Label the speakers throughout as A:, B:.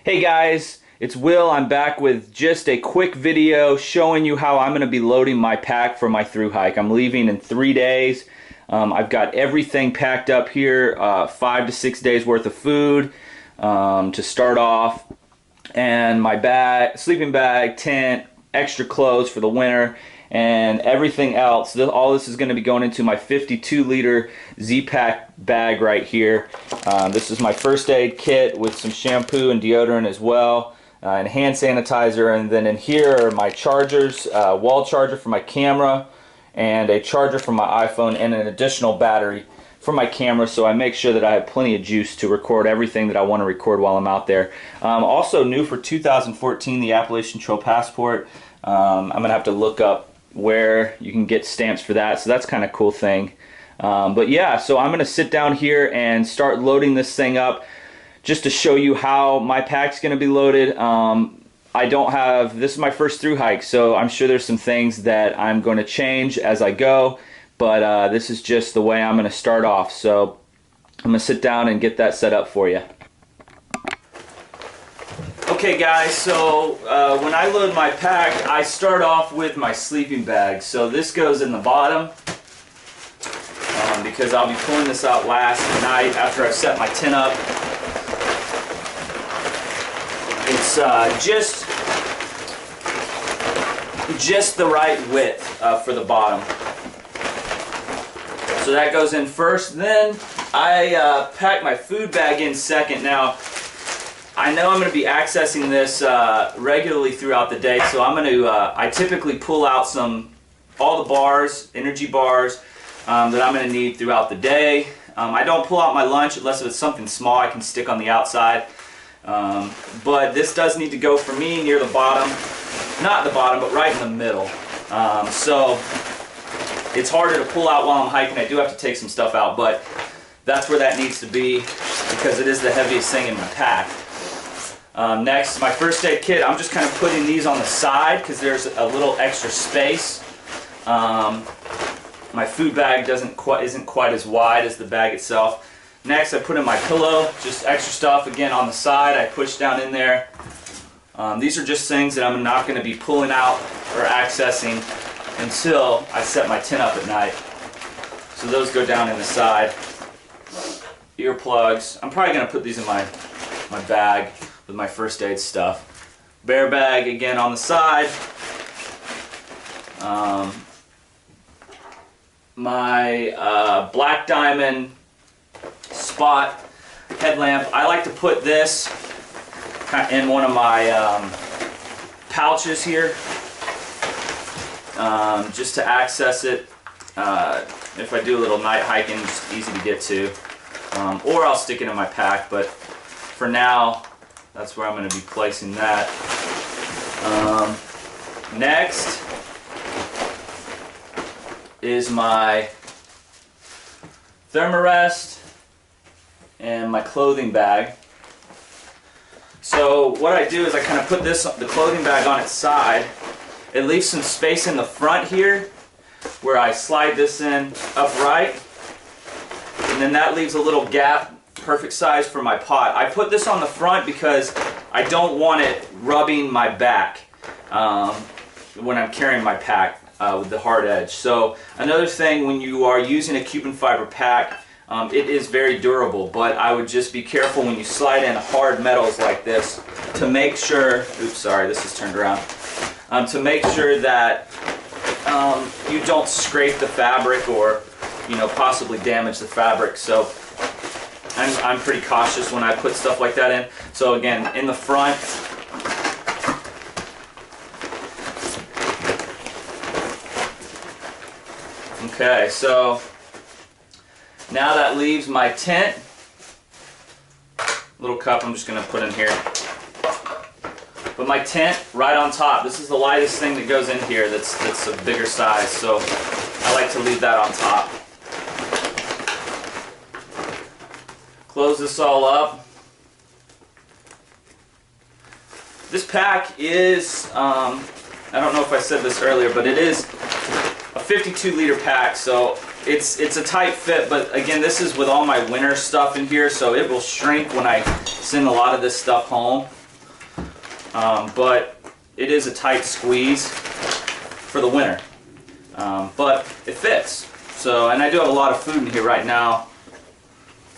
A: Hey guys, it's Will. I'm back with just a quick video showing you how I'm going to be loading my pack for my thru hike. I'm leaving in 3 days. I've got everything packed up here, 5 to 6 days worth of food to start off, and my bag, sleeping bag, tent, extra clothes for the winter, and everything else. All this is going to be going into my 52-liter Zpacks bag right here. This is my first aid kit with some shampoo and deodorant as well, and hand sanitizer. And then in here are my chargers, wall charger for my camera, and a charger for my iPhone, and an additional battery for my camera, so I make sure that I have plenty of juice to record everything that I want to record while I'm out there. Also new for 2014, the Appalachian Trail Passport. I'm going to have to look up where you can get stamps for that, so that's kind of a cool thing. But yeah, so I'm going to sit down here and start loading this thing up just to show you how my pack's going to be loaded. This is my first thru hike, so I'm sure there's some things that I'm going to change as I go, but this is just the way I'm going to start off. So I'm going to sit down and get that set up for you. Okay guys, so when I load my pack, I start off with my sleeping bag. So this goes in the bottom because I'll be pulling this out last night after I've set my tent up. It's just the right width for the bottom. So that goes in first. Then I pack my food bag in second. Now, I know I'm going to be accessing this regularly throughout the day, so I'm going to, I typically pull out all the bars, energy bars, that I'm going to need throughout the day. I don't pull out my lunch unless it's something small I can stick on the outside. But this does need to go for me near the bottom, not the bottom, but right in the middle. So it's harder to pull out while I'm hiking. I do have to take some stuff out, but that's where that needs to be because it is the heaviest thing in my pack. Next, my first aid kit. I'm just kind of putting these on the side because there's a little extra space. My food bag isn't quite as wide as the bag itself. Next, I put in my pillow, just extra stuff again on the side. I push down in there. These are just things that I'm not going to be pulling out or accessing until I set my tent up at night. So those go down in the side. Earplugs. I'm probably going to put these in my bag with my first aid stuff. Bear bag again on the side. My Black Diamond spot headlamp. I like to put this in one of my pouches here, just to access it if I do a little night hiking. It's easy to get to, or I'll stick it in my pack, but for now that's where I'm going to be placing that. Next is my thermarest and my clothing bag. So what I do is I kind of put the clothing bag on its side. It leaves some space in the front here where I slide this in upright, and then that leaves a little gap, perfect size for my pot. I put this on the front because I don't want it rubbing my back when I'm carrying my pack with the hard edge. So another thing, when you are using a Cuban fiber pack, it is very durable, but I would just be careful when you slide in hard metals like this to make sure, oops, sorry, this is turned around, to make sure that you don't scrape the fabric or, possibly damage the fabric. So I'm pretty cautious when I put stuff like that in. So again, in the front, okay, so now that leaves my tent. Little cup I'm just going to put in here. But my tent right on top. This is the lightest thing that goes in here that's a bigger size, so I like to leave that on top. Close this all up. This pack is, I don't know if I said this earlier, but it is a 52-liter pack, so it's a tight fit, but again, this is with all my winter stuff in here, so it will shrink when I send a lot of this stuff home. but it is a tight squeeze for the winter. But it fits. So, and I do have a lot of food in here right now,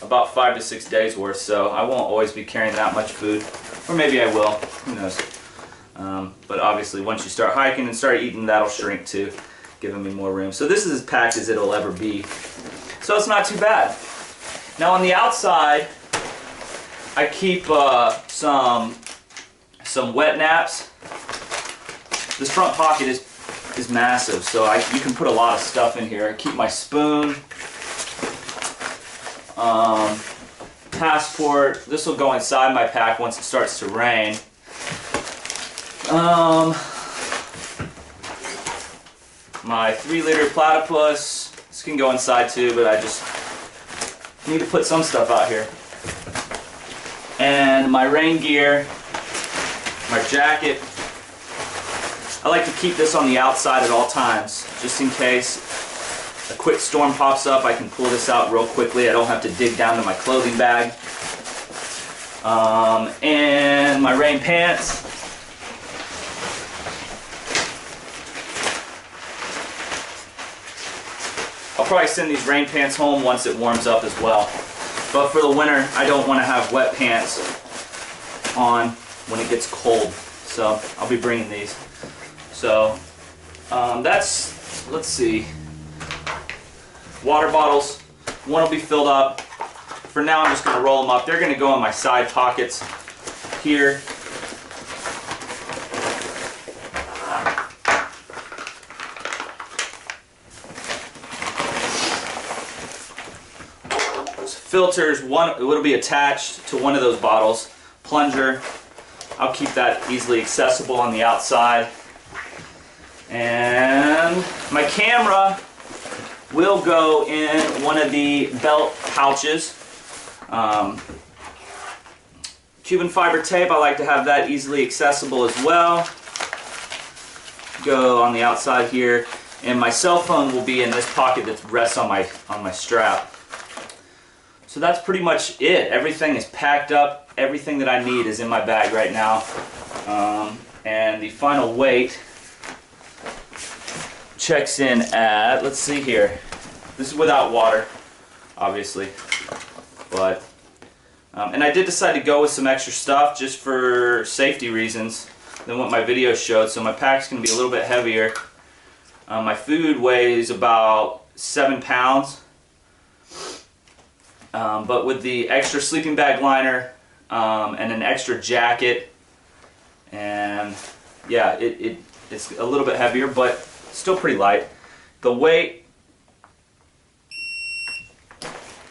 A: about 5 to 6 days worth, so I won't always be carrying that much food. Or maybe I will, who knows. But obviously once you start hiking and start eating, that'll shrink too, giving me more room. So this is as packed as it'll ever be. So it's not too bad. Now on the outside, I keep some wet naps. This front pocket is massive, so you can put a lot of stuff in here. I keep my spoon, passport. This will go inside my pack once it starts to rain. My 3-liter platypus. This can go inside too, but I just need to put some stuff out here. And my rain gear, my jacket. I like to keep this on the outside at all times, just in case a quick storm pops up. I can pull this out real quickly. I don't have to dig down to my clothing bag. And my rain pants. I'll probably send these rain pants home once it warms up as well. But for the winter, I don't want to have wet pants on when it gets cold. So I'll be bringing these. So that's, let's see, water bottles. One will be filled up. For now, I'm just going to roll them up. They're going to go in my side pockets here. Filters, one it'll be attached to one of those bottles. Plunger, I'll keep that easily accessible on the outside. And my camera will go in one of the belt pouches. Cuban fiber tape, I like to have that easily accessible as well. Go on the outside here. And my cell phone will be in this pocket that rests on my strap. So that's pretty much it. Everything is packed up. Everything that I need is in my bag right now. And the final weight checks in at, let's see here. This is without water, obviously. But, and I did decide to go with some extra stuff just for safety reasons than what my video showed. So my pack's going to be a little bit heavier. My food weighs about 7 pounds. But with the extra sleeping bag liner and an extra jacket, and yeah, it's a little bit heavier, but still pretty light. The weight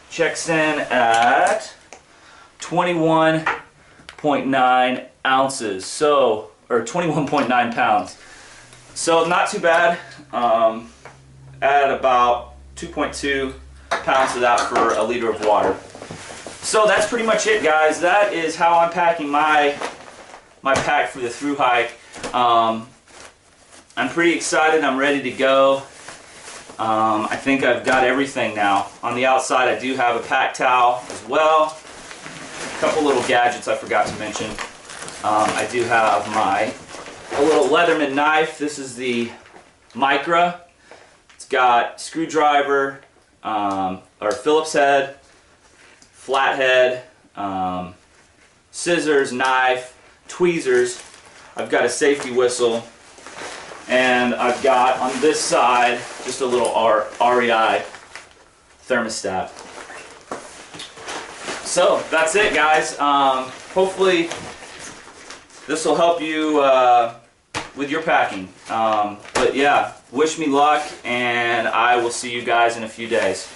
A: checks in at 21.9 ounces, so, or 21.9 pounds. So not too bad. Add about 2.2 pounds of that for a liter of water. So that's pretty much it, guys. That is how I'm packing my pack for the through hike. I'm pretty excited. I'm ready to go. I think I've got everything now. On the outside, I do have a pack towel as well. A couple little gadgets I forgot to mention. I do have a little Leatherman knife. This is the Micra. It's got screwdriver, or Phillips head, flathead, scissors, knife, tweezers. I've got a safety whistle, and I've got on this side just a little REI thermostat. So that's it, guys. Hopefully this will help you with your packing. But yeah, wish me luck, and I will see you guys in a few days.